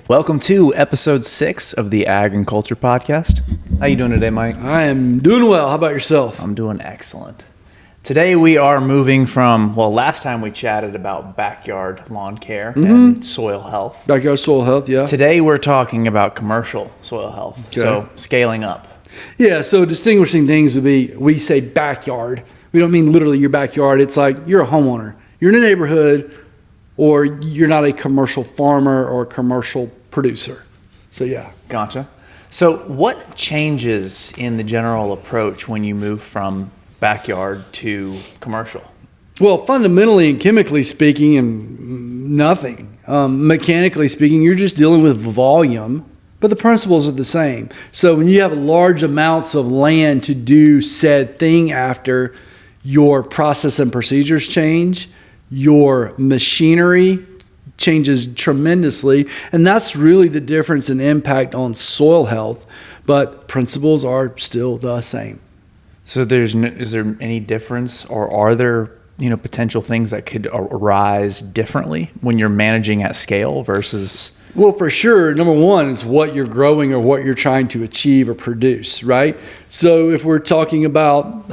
Welcome to episode 6 of the Ag and Culture podcast. How you doing today, Mike? I am doing well. How about yourself? I'm doing excellent. Today we are moving from, last time we chatted about backyard lawn care and soil health. Backyard soil health, yeah. Today we're talking about commercial soil health, so scaling up. Yeah, so distinguishing things would be, we say backyard. We don't mean literally your backyard. It's like you're a homeowner. You're in a neighborhood, or you're not a commercial farmer or a commercial producer. So yeah. Gotcha. So what changes in the general approach when you move from backyard to commercial? Well, fundamentally and chemically speaking, and nothing. Mechanically speaking, you're just dealing with volume, but the principles are the same. So when you have large amounts of land to do said thing after, your process and procedures change, your machinery changes tremendously, and that's really the difference in impact on soil health, but principles are still the same. So is there any difference, or are there potential things that could arise differently when you're managing at scale versus? Well, for sure, number one is what you're growing or what you're trying to achieve or produce, right? So if we're talking about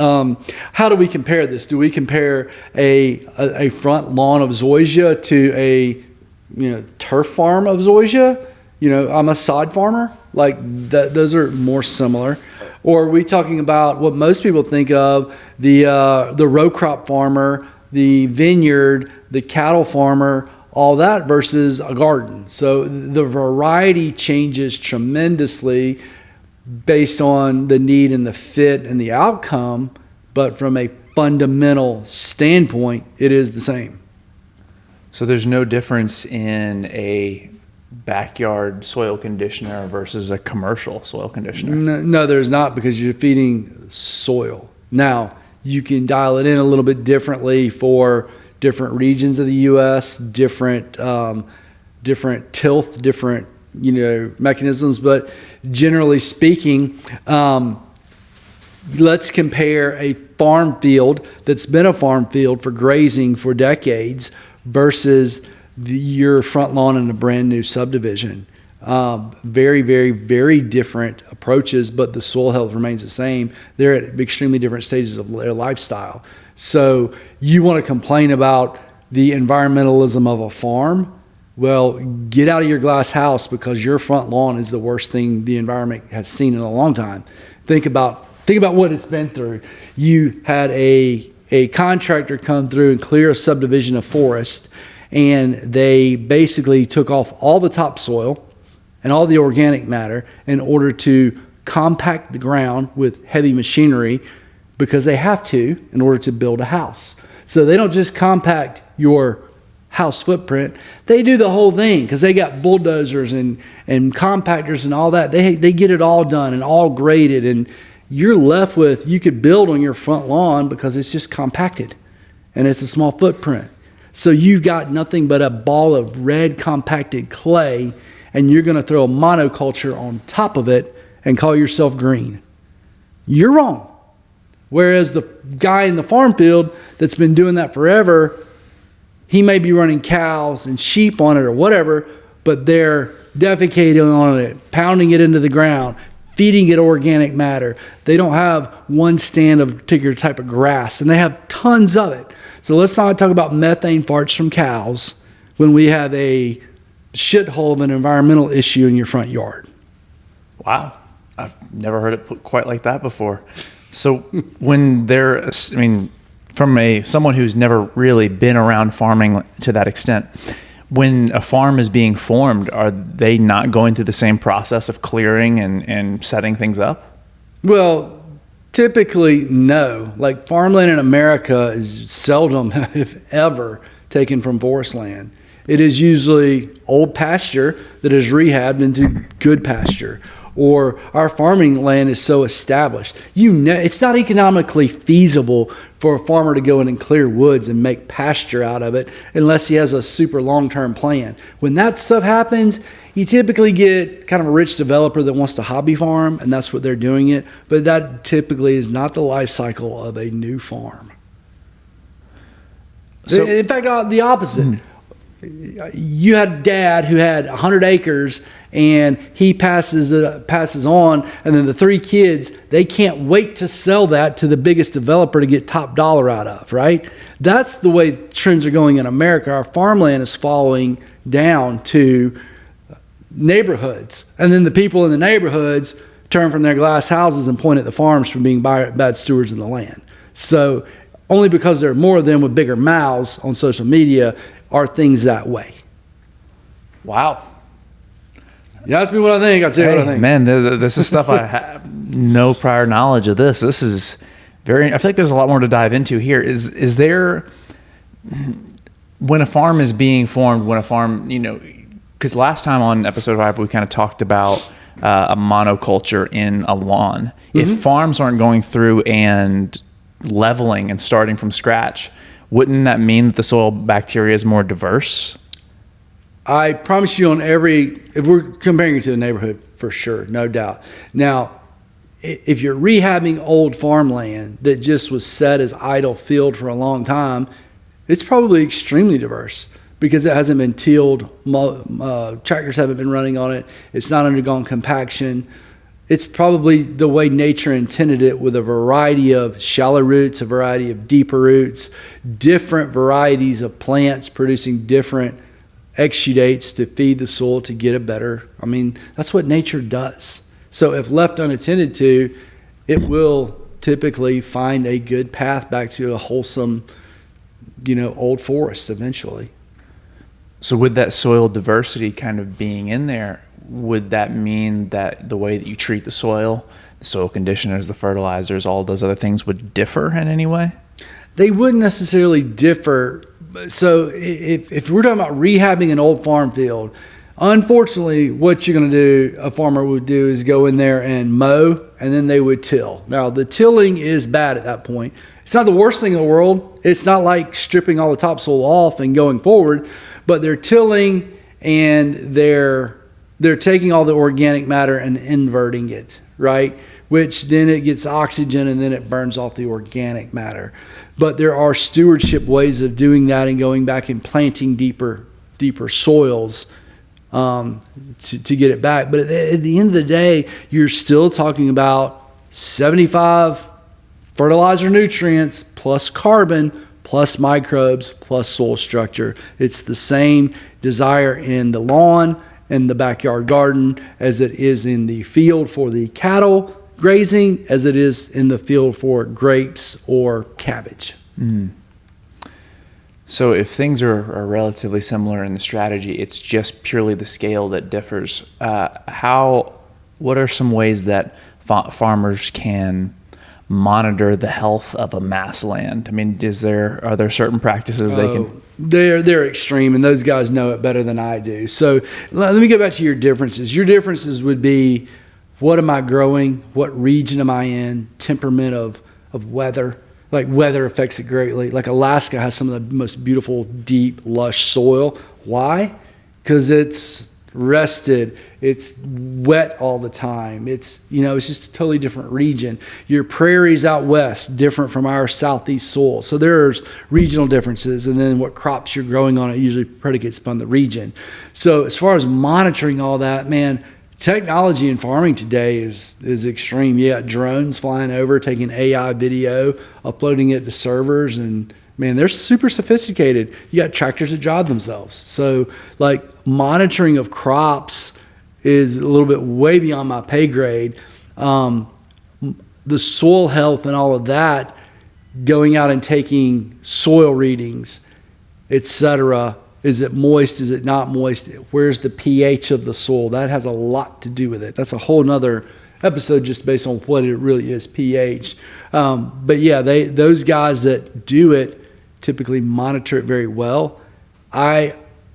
how do we compare this? Do we compare a front lawn of zoysia to a turf farm of zoysia? I'm a sod farmer. Like that, those are more similar. Or are we talking about what most people think of, the row crop farmer, the vineyard, the cattle farmer, all that versus a garden? So the variety changes tremendously based on the need and the fit and the outcome, but from a fundamental standpoint, it is the same. So there's no difference in a backyard soil conditioner versus a commercial soil conditioner? No, there's not, because you're feeding soil. Now, you can dial it in a little bit differently for different regions of the U.S., different tilth, different mechanisms, but generally speaking, let's compare a farm field that's been a farm field for grazing for decades versus your front lawn in a brand new subdivision. Very, very, very different approaches, but the soil health remains the same. They're at extremely different stages of their lifestyle. So you want to complain about the environmentalism of a farm? Well, get out of your glass house, because your front lawn is the worst thing the environment has seen in a long time. Think about what it's been through. You had a contractor come through and clear a subdivision of forest, and they basically took off all the topsoil and all the organic matter in order to compact the ground with heavy machinery, because they have to in order to build a house. So they don't just compact your house footprint, they do the whole thing, because they got bulldozers and compactors and all that. They get it all done and all graded, and you're left with, you could build on your front lawn because it's just compacted and it's a small footprint. So you've got nothing but a ball of red compacted clay, and you're going to throw a monoculture on top of it and call yourself green. You're wrong. Whereas the guy in the farm field that's been doing that forever, he may be running cows and sheep on it or whatever, but they're defecating on it, pounding it into the ground, feeding it organic matter. They don't have one stand of a particular type of grass, and they have tons of it. So let's not talk about methane farts from cows when we have a shithole of an environmental issue in your front yard. Wow. I've never heard it put quite like that before. So when from someone who's never really been around farming to that extent, when a farm is being formed, are they not going through the same process of clearing and setting things up? Well, typically, no. Like farmland in America is seldom, if ever, taken from forest land. It is usually old pasture that is rehabbed into good pasture. Or our farming land is so established. It's not economically feasible for a farmer to go in and clear woods and make pasture out of it unless he has a super long-term plan. When that stuff happens, you typically get kind of a rich developer that wants to hobby farm, and that's what they're doing it. But that typically is not the life cycle of a new farm. So, in fact, the opposite. you had dad who had 100 acres and he passes on, and then the 3 kids, they can't wait to sell that to the biggest developer to get top dollar out of, right? That's the way trends are going in America. Our farmland is falling down to neighborhoods, and then the people in the neighborhoods turn from their glass houses and point at the farms for being bad stewards of the land. So only because there are more of them with bigger mouths on social media are things that way. Wow. You ask me what I think, I'll tell you what I think. Man, this is stuff I have no prior knowledge of this. This is very, I feel like there's a lot more to dive into here. Is there, when a farm is being formed, when a farm, because last time on episode 5, we kind of talked about a monoculture in a lawn. Mm-hmm. If farms aren't going through and leveling and starting from scratch, wouldn't that mean that the soil bacteria is more diverse? I promise you if we're comparing it to the neighborhood, for sure, no doubt. Now, if you're rehabbing old farmland that just was set as idle field for a long time, it's probably extremely diverse because it hasn't been tilled, tractors haven't been running on it, it's not undergone compaction. It's probably the way nature intended it, with a variety of shallow roots, a variety of deeper roots, different varieties of plants producing different exudates to feed the soil to get it better. I mean, that's what nature does. So if left unattended to, it will typically find a good path back to a wholesome, old forest eventually. So with that soil diversity kind of being in there, would that mean that the way that you treat the soil conditioners, the fertilizers, all those other things would differ in any way? They wouldn't necessarily differ. So if we're talking about rehabbing an old farm field, unfortunately, what you're going to do, a farmer would do, is go in there and mow, and then they would till. Now, the tilling is bad at that point. It's not the worst thing in the world. It's not like stripping all the topsoil off and going forward, but they're tilling and they're taking all the organic matter and inverting it, right? Which then it gets oxygen and then it burns off the organic matter. But there are stewardship ways of doing that and going back and planting deeper soils to get it back. But at the end of the day, you're still talking about 75 fertilizer nutrients plus carbon plus microbes plus soil structure. It's the same desire in the lawn and the backyard garden as it is in the field for the cattle grazing, as it is in the field for grapes or cabbage. Mm. So if things are relatively similar in the strategy, it's just purely the scale that differs. What are some ways that farmers can monitor the health of a mass land? I mean, are there certain practices they can? They're extreme, and those guys know it better than I do. So let me go back to your differences. Your differences would be, what am I growing? What region am I in? Temperament of weather. Like, weather affects it greatly. Like, Alaska has some of the most beautiful, deep, lush soil. Why? Because it's rested. It's wet all the time. It's just a totally different region. Your prairies out west, different from our southeast soil. So there's regional differences. And then what crops you're growing on it usually predicates upon the region. So as far as monitoring all that, man, technology in farming today is extreme. You got drones flying over, taking AI video, uploading it to servers, and man, they're super sophisticated. You got tractors that drive themselves. So like, monitoring of crops is a little bit way beyond my pay grade. The soil health and all of that, going out and taking soil readings, etc. Is it moist? Is it not moist? Where's the pH of the soil? That has a lot to do with it. That's a whole nother episode just based on what it really is, pH. But yeah, those guys that do it typically monitor it very well.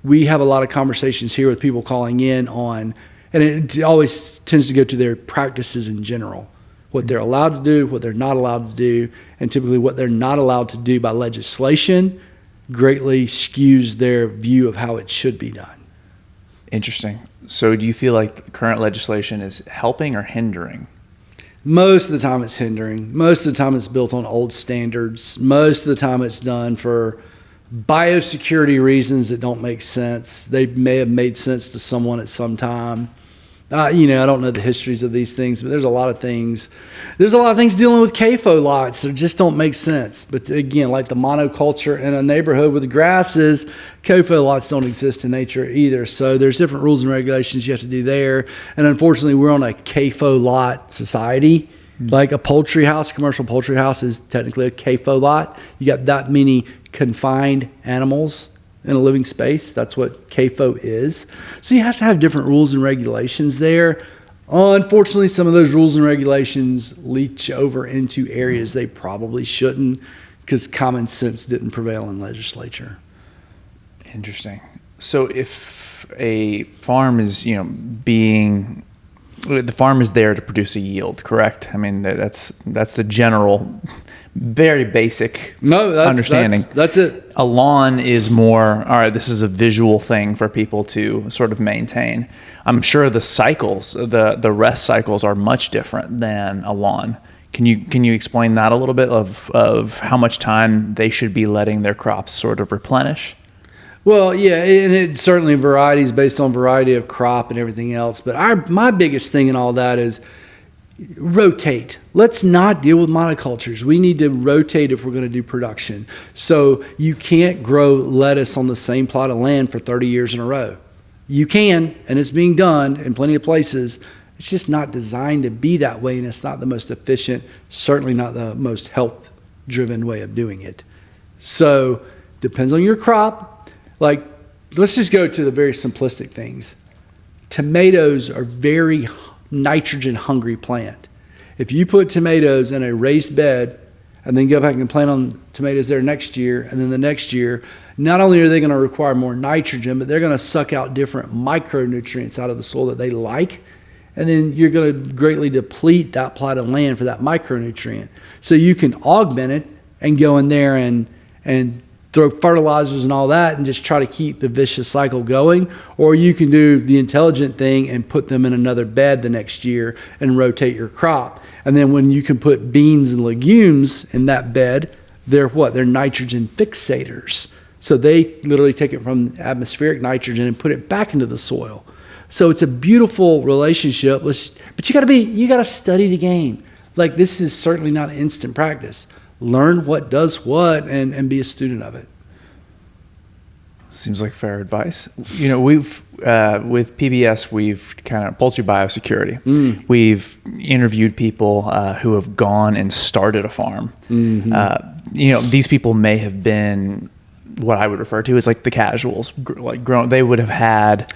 We have a lot of conversations here with people calling in on, and it always tends to go to their practices in general, what they're allowed to do, what they're not allowed to do, and typically what they're not allowed to do by legislation greatly skews their view of how it should be done. Interesting. So do you feel like the current legislation is helping or hindering? Most of the time it's hindering. Most of the time it's built on old standards. Most of the time it's done for biosecurity reasons that don't make sense. They may have made sense to someone at some time. I don't know the histories of these things, but there's a lot of things. There's a lot of things dealing with CAFO lots that just don't make sense. But again, like the monoculture in a neighborhood with grasses, CAFO lots don't exist in nature either. So there's different rules and regulations you have to do there. And unfortunately, we're on a CAFO lot society. Like a poultry house, commercial poultry house is technically a CAFO lot. You got that many confined animals in a living space. That's what CAFO is. So you have to have different rules and regulations there. Unfortunately, some of those rules and regulations leach over into areas they probably shouldn't because common sense didn't prevail in legislature. Interesting. So if a farm is, the farm is there to produce a yield, correct? I mean, that's the general, very basic understanding. That's it. A lawn is more, all right, this is a visual thing for people to sort of maintain. I'm sure the cycles, the rest cycles are much different than a lawn. Can you explain that a little bit of how much time they should be letting their crops sort of replenish? Well, yeah, and it certainly varies based on variety of crop and everything else. But my biggest thing in all that is rotate. Let's not deal with monocultures. We need to rotate if we're going to do production. So you can't grow lettuce on the same plot of land for 30 years in a row. You can, and it's being done in plenty of places. It's just not designed to be that way, and it's not the most efficient, certainly not the most health-driven way of doing it. So depends on your crop. Like, let's just go to the very simplistic things. Tomatoes are very nitrogen-hungry plant. If you put tomatoes in a raised bed and then go back and plant on tomatoes there next year and then the next year, not only are they going to require more nitrogen, but they're going to suck out different micronutrients out of the soil that they like. And then you're going to greatly deplete that plot of land for that micronutrient. So you can augment it and go in there and throw fertilizers and all that and just try to keep the vicious cycle going. Or you can do the intelligent thing and put them in another bed the next year and rotate your crop. And then when you can put beans and legumes in that bed, they're what? They're nitrogen fixators. So they literally take it from atmospheric nitrogen and put it back into the soil. So it's a beautiful relationship. But you gotta study the game. Like, this is certainly not instant practice. Learn what does what and be a student of it. Seems like fair advice. We've with PBS, we've kind of poultry biosecurity. We've interviewed people who have gone and started a farm. Mm-hmm. These people may have been what I would refer to as like the casuals, like grown. They would have had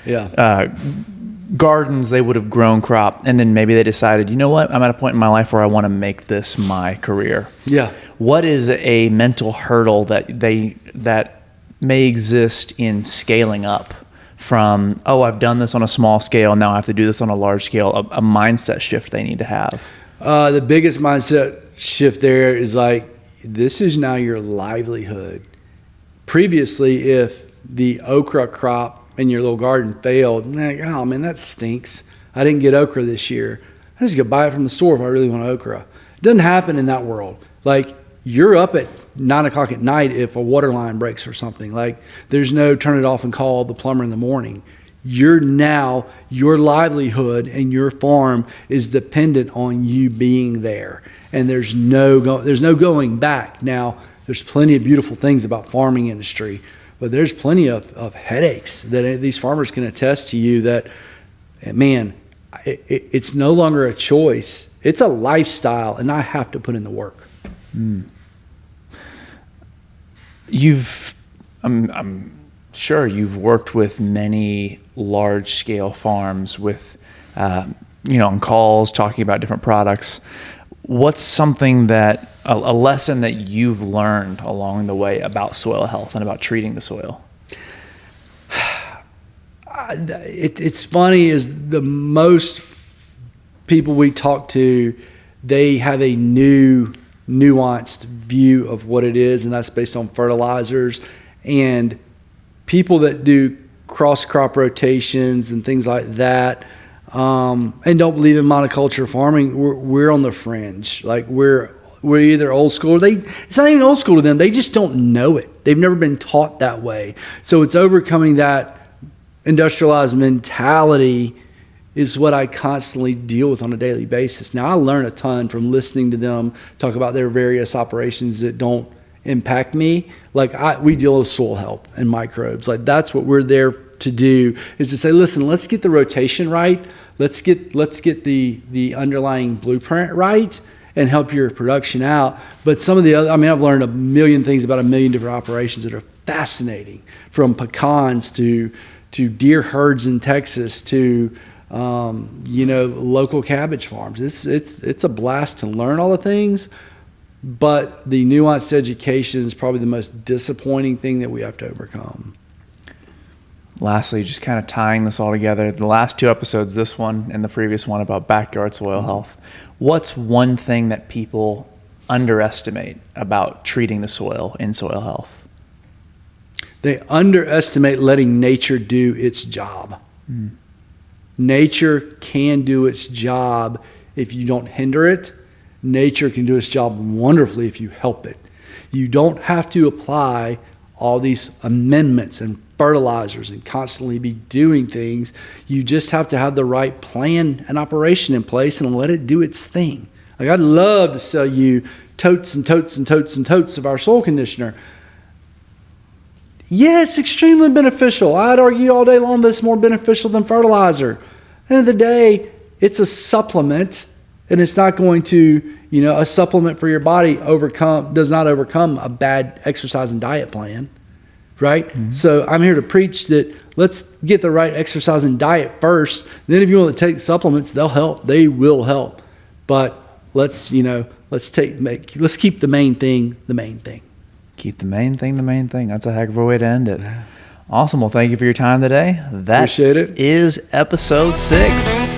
gardens, they would have grown crop, and then maybe they decided, you know what, I'm at a point in my life where I want to make this my career. Yeah. What is a mental hurdle that may exist in scaling up from, I've done this on a small scale, now I have to do this on a large scale, a mindset shift they need to have? The biggest mindset shift there is like, this is now your livelihood. Previously, if the okra crop in your little garden failed, like, oh man, that stinks. I didn't get okra this year. I just go buy it from the store if I really want okra. It doesn't happen in that world. Like, you're up at 9 o'clock at night if a water line breaks or something. Like, there's no turn it off and call the plumber in the morning. Your livelihood and your farm is dependent on you being there. And there's no going back. Now, there's plenty of beautiful things about farming industry, but there's plenty of headaches that these farmers can attest to you that, man, it's no longer a choice. It's a lifestyle, and I have to put in the work. I'm sure you've worked with many large-scale farms with, on calls, talking about different products. What's something that, a lesson that you've learned along the way about soil health and about treating the soil? It's funny, is the most people we talk to, they have a nuanced view of what it is, and that's based on fertilizers. And people that do cross-crop rotations and things like that, and don't believe in monoculture farming, we're on the fringe. Like, we're either old school, or it's not even old school to them, they just don't know it. They've never been taught that way. So it's overcoming that industrialized mentality is what I constantly deal with on a daily basis. Now, I learn a ton from listening to them talk about their various operations that don't impact me. Like we deal with soil health and microbes. Like that's what we're there to do, is to say, listen, let's get the rotation right. Let's get the underlying blueprint right and help your production out. But some of the other, I've learned a million things about a million different operations that are fascinating, from pecans to deer herds in Texas to local cabbage farms. It's a blast to learn all the things, but the nuanced education is probably the most disappointing thing that we have to overcome. Lastly, just kind of tying this all together, the last 2 episodes, this one and the previous one about backyard soil health, what's one thing that people underestimate about treating the soil in soil health? They underestimate letting nature do its job. Nature can do its job if you don't hinder it. Nature can do its job wonderfully if you help it. You don't have to apply all these amendments and fertilizers and constantly be doing things. You just have to have the right plan and operation in place and let it do its thing. Like, I'd love to sell you totes and totes and totes and totes of our soil conditioner. Yeah, it's extremely beneficial. I'd argue all day long that it's more beneficial than fertilizer. At the end of the day, it's a supplement, and it's not going to, a supplement for your body does not overcome a bad exercise and diet plan, right? Mm-hmm. So I'm here to preach that let's get the right exercise and diet first. Then if you want to take supplements, they'll help. They will help. But let's keep the main thing the main thing. Keep the main thing the main thing. That's a heck of a way to end it. Awesome. Well, thank you for your time today. That Appreciate it. is episode 6.